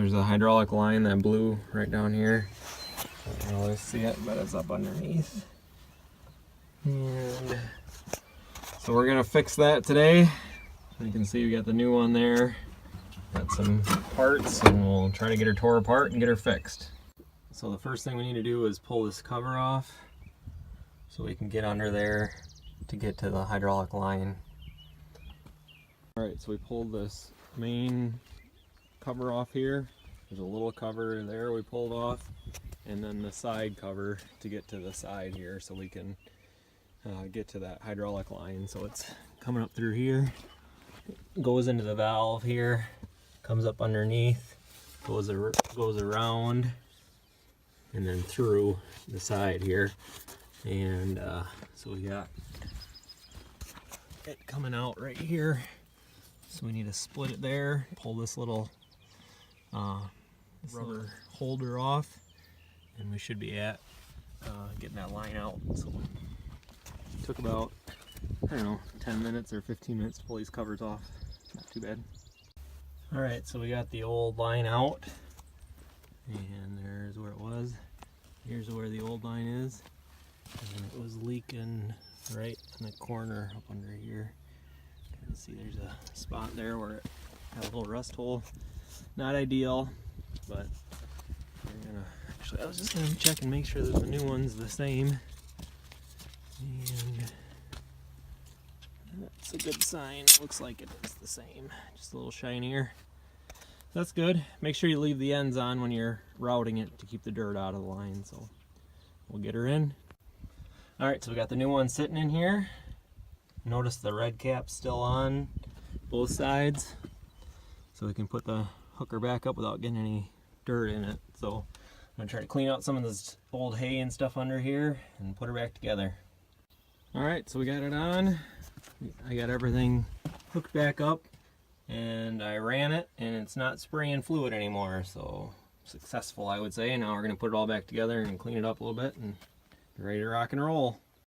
there's a hydraulic line that blew right down here. I don't really see it, but it's up underneath. And so we're gonna fix that today. You can see we got the new one there. Got some parts, and we'll try to get her tore apart and get her fixed. So the first thing we need to do is pull this cover off so we can get under there to get to the hydraulic line. Alright, so we pulled this main cover off here. There's a little cover there we pulled off, and then the side cover to get to the side here so we can get to that hydraulic line. So it's coming up through here, goes into the valve here, comes up underneath, goes around, and then through the side here. And so we got it coming out right here. So we need to split it there, pull this little rubber holder off, and we should be at getting that line out. So it took about, I don't know, 10 minutes or 15 minutes to pull these covers off. Not too bad. Alright, so we got the old line out, and there's where it was. Here's where the old line is, and it was leaking right in the corner up under here. You can see there's a spot there where it had a little rust hole. Not ideal, but we're gonna, actually I was just gonna check and make sure that the new one's the same. And that's a good sign. It looks like it is the same, just a little shinier. That's good. Make sure you leave the ends on when you're routing it to keep the dirt out of the line. So we'll get her in. Alright, so we got the new one sitting in here. Notice the red cap's still on both sides, so we can put the hooker back up without getting any dirt in it. So I'm gonna try to clean out some of this old hay and stuff under here and put her back together. Alright, so we got it on. I got everything hooked back up, and I ran it, and it's not spraying fluid anymore, so successful, I would say. Now we're going to put it all back together and clean it up a little bit and be ready to rock and roll.